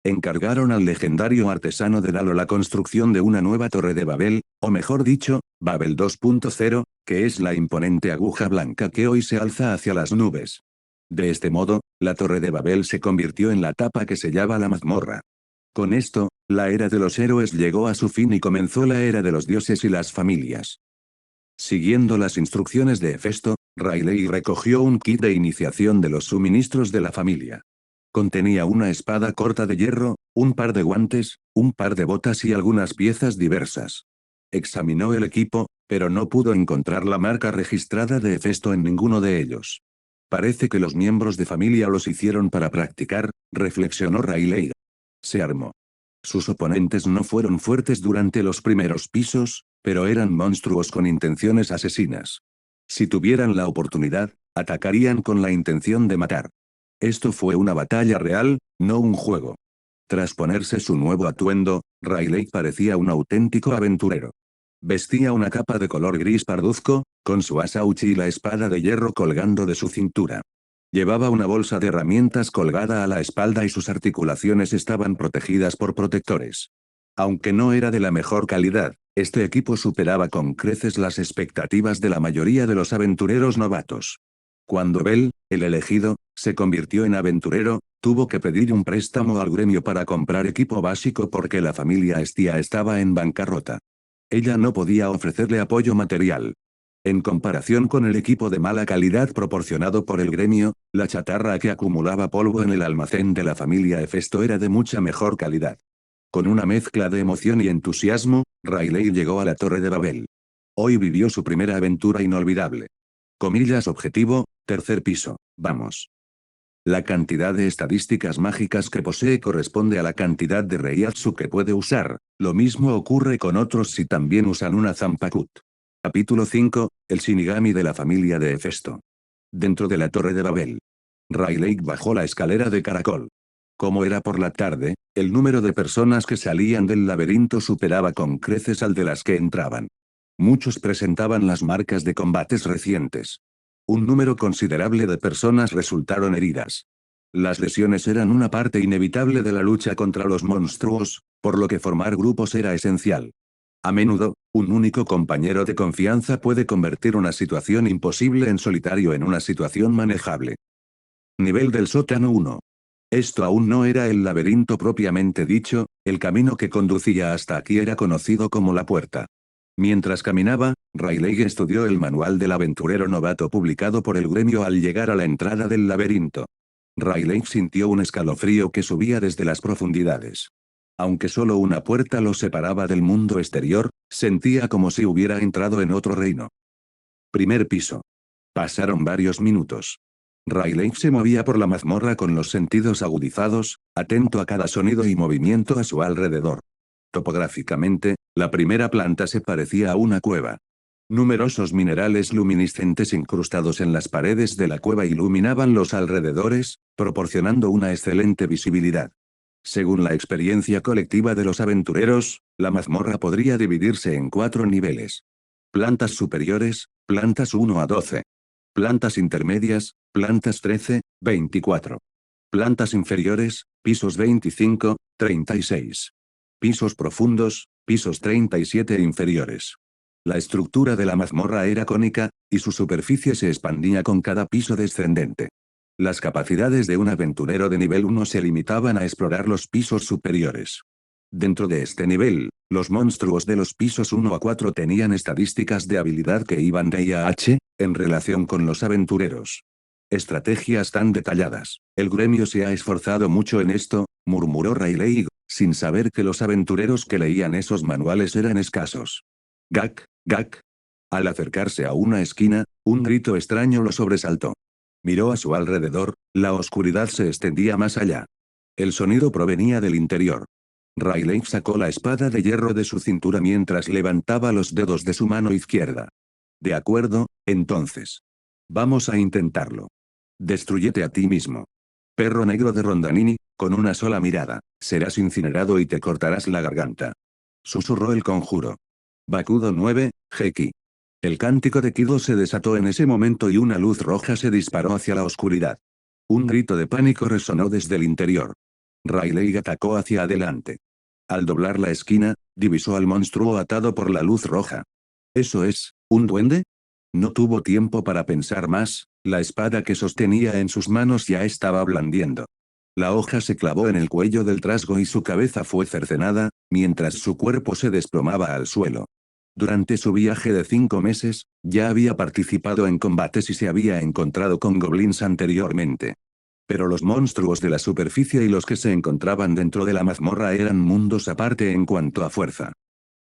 Encargaron al legendario artesano de Dalo la construcción de una nueva Torre de Babel, o mejor dicho, Babel 2.0, que es la imponente aguja blanca que hoy se alza hacia las nubes. De este modo, la Torre de Babel se convirtió en la tapa que sellaba la mazmorra. Con esto, la era de los héroes llegó a su fin y comenzó la era de los dioses y las familias. Siguiendo las instrucciones de Hefesto, Rayleigh recogió un kit de iniciación de los suministros de la familia. Contenía una espada corta de hierro, un par de guantes, un par de botas y algunas piezas diversas. Examinó el equipo, pero no pudo encontrar la marca registrada de Hefesto en ninguno de ellos. Parece que los miembros de familia los hicieron para practicar, reflexionó Rayleigh. Se armó. Sus oponentes no fueron fuertes durante los primeros pisos, pero eran monstruos con intenciones asesinas. Si tuvieran la oportunidad, atacarían con la intención de matar. Esto fue una batalla real, no un juego. Tras ponerse su nuevo atuendo, Rayleigh parecía un auténtico aventurero. Vestía una capa de color gris parduzco, con su asa uchi y la espada de hierro colgando de su cintura. Llevaba una bolsa de herramientas colgada a la espalda y sus articulaciones estaban protegidas por protectores. Aunque no era de la mejor calidad, este equipo superaba con creces las expectativas de la mayoría de los aventureros novatos. Cuando Bell, el elegido, se convirtió en aventurero, tuvo que pedir un préstamo al gremio para comprar equipo básico porque la familia Estia estaba en bancarrota. Ella no podía ofrecerle apoyo material. En comparación con el equipo de mala calidad proporcionado por el gremio, la chatarra que acumulaba polvo en el almacén de la familia Hefesto era de mucha mejor calidad. Con una mezcla de emoción y entusiasmo, Rayleigh llegó a la Torre de Babel. Hoy vivió su primera aventura inolvidable. Comillas objetivo, tercer piso, vamos. La cantidad de estadísticas mágicas que posee corresponde a la cantidad de Reiatsu que puede usar, lo mismo ocurre con otros si también usan una Zanpakuto. Capítulo 5, el Shinigami de la familia de Hefesto. Dentro de la Torre de Babel. Rayleigh bajó la escalera de caracol. Como era por la tarde, el número de personas que salían del laberinto superaba con creces al de las que entraban. Muchos presentaban las marcas de combates recientes. Un número considerable de personas resultaron heridas. Las lesiones eran una parte inevitable de la lucha contra los monstruos, por lo que formar grupos era esencial. A menudo, un único compañero de confianza puede convertir una situación imposible en solitario en una situación manejable. Nivel del sótano 1. Esto aún no era el laberinto propiamente dicho, el camino que conducía hasta aquí era conocido como la puerta. Mientras caminaba, Rayleigh estudió el manual del aventurero novato publicado por el gremio al llegar a la entrada del laberinto. Rayleigh sintió un escalofrío que subía desde las profundidades. Aunque solo una puerta lo separaba del mundo exterior, sentía como si hubiera entrado en otro reino. Primer piso. Pasaron varios minutos. Rayleigh se movía por la mazmorra con los sentidos agudizados, atento a cada sonido y movimiento a su alrededor. Topográficamente, la primera planta se parecía a una cueva. Numerosos minerales luminiscentes incrustados en las paredes de la cueva iluminaban los alrededores, proporcionando una excelente visibilidad. Según la experiencia colectiva de los aventureros, la mazmorra podría dividirse en 4 niveles. Plantas superiores, plantas 1 a 12. Plantas intermedias, plantas 13, 24. Plantas inferiores, pisos 25, 36. Pisos profundos, Pisos 37 e inferiores. La estructura de la mazmorra era cónica, y su superficie se expandía con cada piso descendente. Las capacidades de un aventurero de nivel 1 se limitaban a explorar los pisos superiores. Dentro de este nivel, los monstruos de los pisos 1 a 4 tenían estadísticas de habilidad que iban de I a H, en relación con los aventureros. Estrategias tan detalladas. El gremio se ha esforzado mucho en esto, murmuró Rayleigh, sin saber que los aventureros que leían esos manuales eran escasos. Gak, Gak. Al acercarse a una esquina, un grito extraño lo sobresaltó. Miró a su alrededor, la oscuridad se extendía más allá. El sonido provenía del interior. Rayleigh sacó la espada de hierro de su cintura mientras levantaba los dedos de su mano izquierda. De acuerdo, entonces. Vamos a intentarlo. Destrúyete a ti mismo. Perro negro de Rondanini, con una sola mirada, serás incinerado y te cortarás la garganta. Susurró el conjuro. Bakudo 9, Heki. El cántico de Kido se desató en ese momento y una luz roja se disparó hacia la oscuridad. Un grito de pánico resonó desde el interior. Rayleigh atacó hacia adelante. Al doblar la esquina, divisó al monstruo atado por la luz roja. ¿Eso es, un duende? No tuvo tiempo para pensar más, la espada que sostenía en sus manos ya estaba blandiendo. La hoja se clavó en el cuello del trasgo y su cabeza fue cercenada, mientras su cuerpo se desplomaba al suelo. Durante su viaje de 5 meses, ya había participado en combates y se había encontrado con goblins anteriormente. Pero los monstruos de la superficie y los que se encontraban dentro de la mazmorra eran mundos aparte en cuanto a fuerza.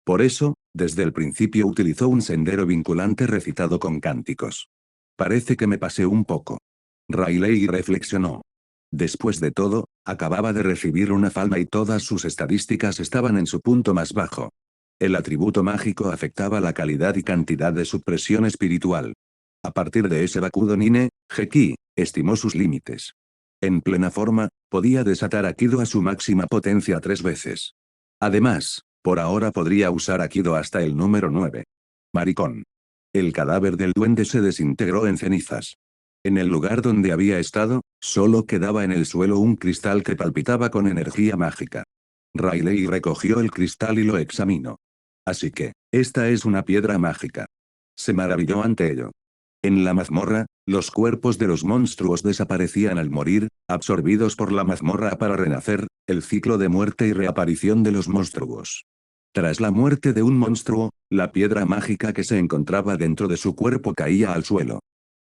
Por eso, desde el principio utilizó un sendero vinculante recitado con cánticos. Parece que me pasé un poco. Rayleigh reflexionó. Después de todo, acababa de recibir una falda y todas sus estadísticas estaban en su punto más bajo. El atributo mágico afectaba la calidad y cantidad de su presión espiritual. A partir de ese Bakudo Nine, Heki, estimó sus límites. En plena forma, podía desatar a Kido a su máxima potencia 3 veces. Además, por ahora podría usar a Kido hasta el número 9. Maricón. El cadáver del duende se desintegró en cenizas. En el lugar donde había estado, solo quedaba en el suelo un cristal que palpitaba con energía mágica. Rayleigh recogió el cristal y lo examinó. Así que, esta es una piedra mágica. Se maravilló ante ello. En la mazmorra, los cuerpos de los monstruos desaparecían al morir, absorbidos por la mazmorra para renacer, el ciclo de muerte y reaparición de los monstruos. Tras la muerte de un monstruo, la piedra mágica que se encontraba dentro de su cuerpo caía al suelo.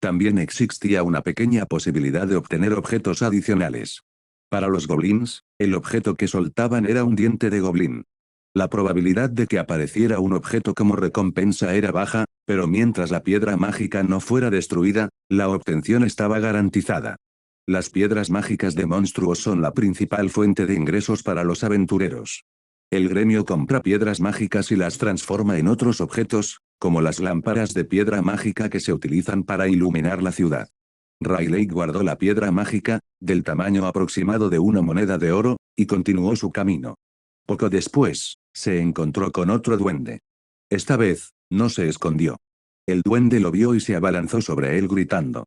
También existía una pequeña posibilidad de obtener objetos adicionales. Para los goblins, el objeto que soltaban era un diente de goblin. La probabilidad de que apareciera un objeto como recompensa era baja, pero mientras la piedra mágica no fuera destruida, la obtención estaba garantizada. Las piedras mágicas de monstruos son la principal fuente de ingresos para los aventureros. El gremio compra piedras mágicas y las transforma en otros objetos, como las lámparas de piedra mágica que se utilizan para iluminar la ciudad. Rayleigh guardó la piedra mágica, del tamaño aproximado de una moneda de oro, y continuó su camino. Poco después, se encontró con otro duende. Esta vez, no se escondió. El duende lo vio y se abalanzó sobre él gritando.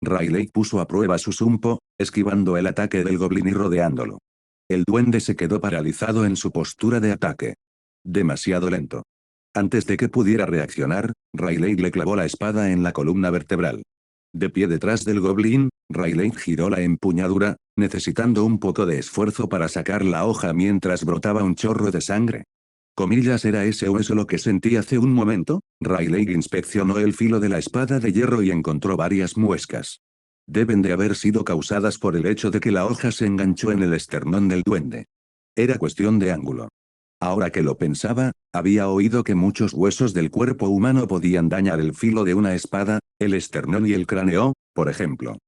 Rayleigh puso a prueba su sumpo, esquivando el ataque del goblin y rodeándolo. El duende se quedó paralizado en su postura de ataque. Demasiado lento. Antes de que pudiera reaccionar, Rayleigh le clavó la espada en la columna vertebral. De pie detrás del goblin, Rayleigh giró la empuñadura, necesitando un poco de esfuerzo para sacar la hoja mientras brotaba un chorro de sangre. Comillas, ¿era ese o eso lo que sentí hace un momento? Rayleigh inspeccionó el filo de la espada de hierro y encontró varias muescas. Deben de haber sido causadas por el hecho de que la hoja se enganchó en el esternón del duende. Era cuestión de ángulo. Ahora que lo pensaba, había oído que muchos huesos del cuerpo humano podían dañar el filo de una espada, el esternón y el cráneo, por ejemplo.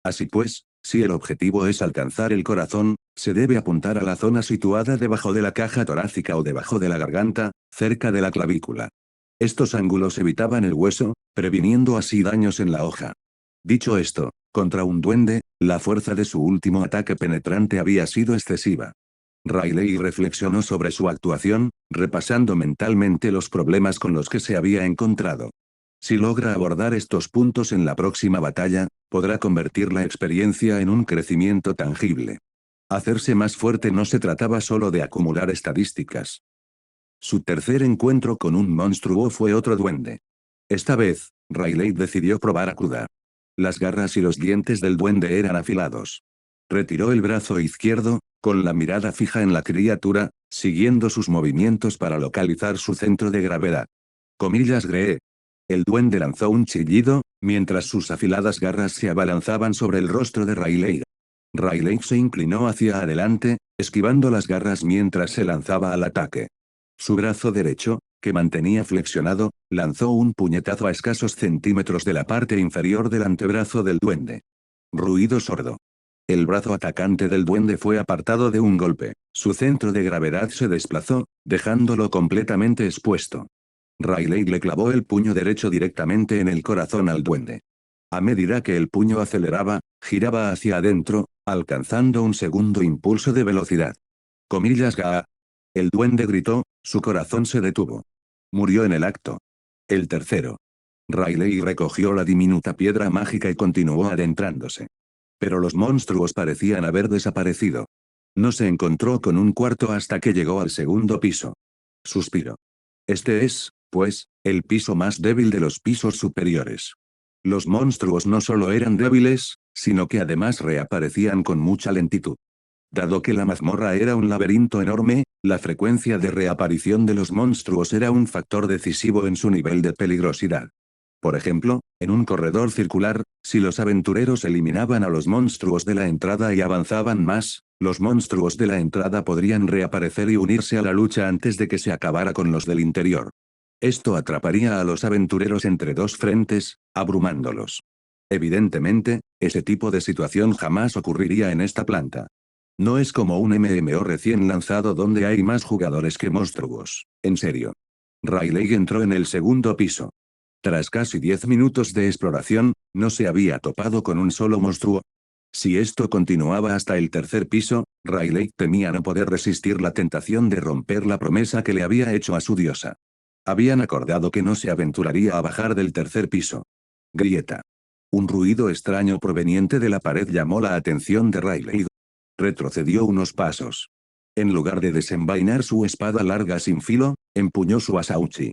Así pues, si el objetivo es alcanzar el corazón, se debe apuntar a la zona situada debajo de la caja torácica o debajo de la garganta, cerca de la clavícula. Estos ángulos evitaban el hueso, previniendo así daños en la hoja. Dicho esto, contra un duende, la fuerza de su último ataque penetrante había sido excesiva. Rayleigh reflexionó sobre su actuación, repasando mentalmente los problemas con los que se había encontrado. Si logra abordar estos puntos en la próxima batalla, podrá convertir la experiencia en un crecimiento tangible. Hacerse más fuerte no se trataba solo de acumular estadísticas. Su tercer encuentro con un monstruo fue otro duende. Esta vez, Riley decidió probar a cruda. Las garras y los dientes del duende eran afilados. Retiró el brazo izquierdo, con la mirada fija en la criatura, siguiendo sus movimientos para localizar su centro de gravedad. Comillas Gree. El duende lanzó un chillido, mientras sus afiladas garras se abalanzaban sobre el rostro de Riley. Riley se inclinó hacia adelante, esquivando las garras mientras se lanzaba al ataque. Su brazo derecho, que mantenía flexionado, lanzó un puñetazo a escasos centímetros de la parte inferior del antebrazo del duende. Ruido sordo. El brazo atacante del duende fue apartado de un golpe. Su centro de gravedad se desplazó, dejándolo completamente expuesto. Riley le clavó el puño derecho directamente en el corazón al duende. A medida que el puño aceleraba, giraba hacia adentro, alcanzando un segundo impulso de velocidad. Comillas Ga. El duende gritó, su corazón se detuvo. Murió en el acto. El tercero. Riley recogió la diminuta piedra mágica y continuó adentrándose. Pero los monstruos parecían haber desaparecido. No se encontró con un cuarto hasta que llegó al segundo piso. Suspiró. Este es, pues, el piso más débil de los pisos superiores. Los monstruos no solo eran débiles, sino que además reaparecían con mucha lentitud. Dado que la mazmorra era un laberinto enorme, la frecuencia de reaparición de los monstruos era un factor decisivo en su nivel de peligrosidad. Por ejemplo, en un corredor circular, si los aventureros eliminaban a los monstruos de la entrada y avanzaban más, los monstruos de la entrada podrían reaparecer y unirse a la lucha antes de que se acabara con los del interior. Esto atraparía a los aventureros entre dos frentes, abrumándolos. Evidentemente, ese tipo de situación jamás ocurriría en esta planta. No es como un MMO recién lanzado donde hay más jugadores que monstruos. En serio. Riley entró en el segundo piso. Tras casi 10 minutos de exploración, no se había topado con un solo monstruo. Si esto continuaba hasta el tercer piso, Riley temía no poder resistir la tentación de romper la promesa que le había hecho a su diosa. Habían acordado que no se aventuraría a bajar del tercer piso. Grieta. Un ruido extraño proveniente de la pared llamó la atención de Riley. Retrocedió unos pasos. En lugar de desenvainar su espada larga sin filo, empuñó su asauchi.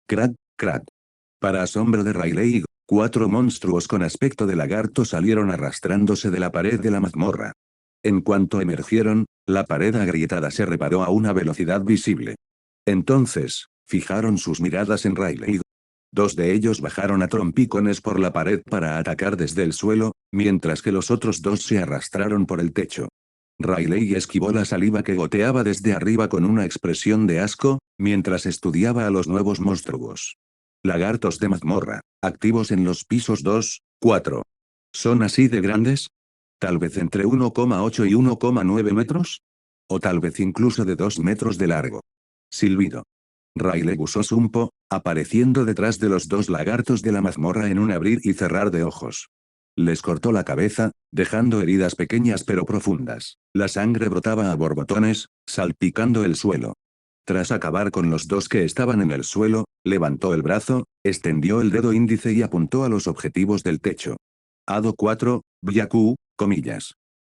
Crack, crack. Para asombro de Riley, 4 monstruos con aspecto de lagarto salieron arrastrándose de la pared de la mazmorra. En cuanto emergieron, la pared agrietada se reparó a una velocidad visible. Entonces, fijaron sus miradas en Riley. 2 de ellos bajaron a trompicones por la pared para atacar desde el suelo, mientras que los otros 2 se arrastraron por el techo. Riley esquivó la saliva que goteaba desde arriba con una expresión de asco, mientras estudiaba a los nuevos monstruos. Lagartos de mazmorra, activos en los pisos 2, 4. ¿Son así de grandes? ¿Tal vez entre 1,8 y 1,9 metros? ¿O tal vez incluso de 2 metros de largo? Silbido. Riley usó Sumpo, apareciendo detrás de los 2 lagartos de la mazmorra en un abrir y cerrar de ojos. Les cortó la cabeza, dejando heridas pequeñas pero profundas. La sangre brotaba a borbotones, salpicando el suelo. Tras acabar con los 2 que estaban en el suelo, levantó el brazo, extendió el dedo índice y apuntó a los objetivos del techo. Ado 4, Byaku, comillas.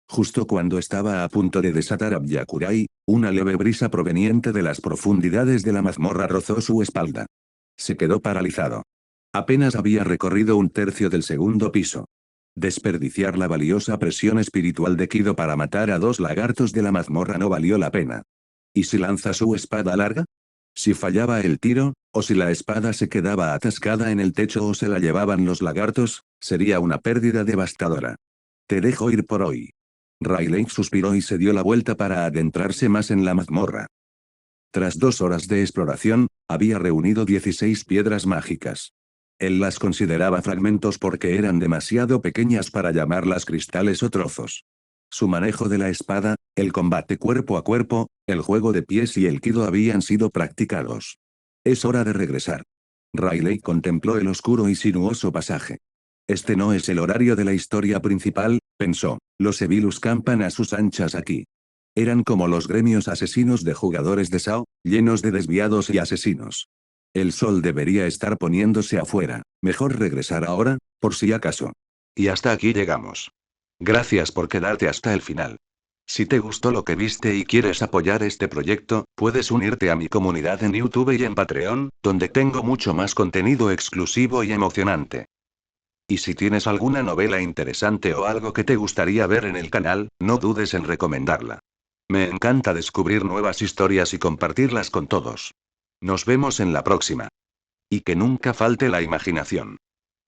Justo cuando estaba a punto de desatar a Byakurai, una leve brisa proveniente de las profundidades de la mazmorra rozó su espalda. Se quedó paralizado. Apenas había recorrido un tercio del segundo piso. Desperdiciar la valiosa presión espiritual de Kido para matar a 2 lagartos de la mazmorra no valió la pena. ¿Y si lanza su espada larga? Si fallaba el tiro, o si la espada se quedaba atascada en el techo o se la llevaban los lagartos, sería una pérdida devastadora. Te dejo ir por hoy. Riley suspiró y se dio la vuelta para adentrarse más en la mazmorra. Tras 2 horas de exploración, había reunido 16 piedras mágicas. Él las consideraba fragmentos porque eran demasiado pequeñas para llamarlas cristales o trozos. Su manejo de la espada, el combate cuerpo a cuerpo, el juego de pies y el kido habían sido practicados. Es hora de regresar. Riley contempló el oscuro y sinuoso pasaje. Este no es el horario de la historia principal, pensó. Los Evilus campan a sus anchas aquí. Eran como los gremios asesinos de jugadores de SAO, llenos de desviados y asesinos. El sol debería estar poniéndose afuera. Mejor regresar ahora, por si acaso. Y hasta aquí llegamos. Gracias por quedarte hasta el final. Si te gustó lo que viste y quieres apoyar este proyecto, puedes unirte a mi comunidad en YouTube y en Patreon, donde tengo mucho más contenido exclusivo y emocionante. Y si tienes alguna novela interesante o algo que te gustaría ver en el canal, no dudes en recomendarla. Me encanta descubrir nuevas historias y compartirlas con todos. Nos vemos en la próxima. Y que nunca falte la imaginación.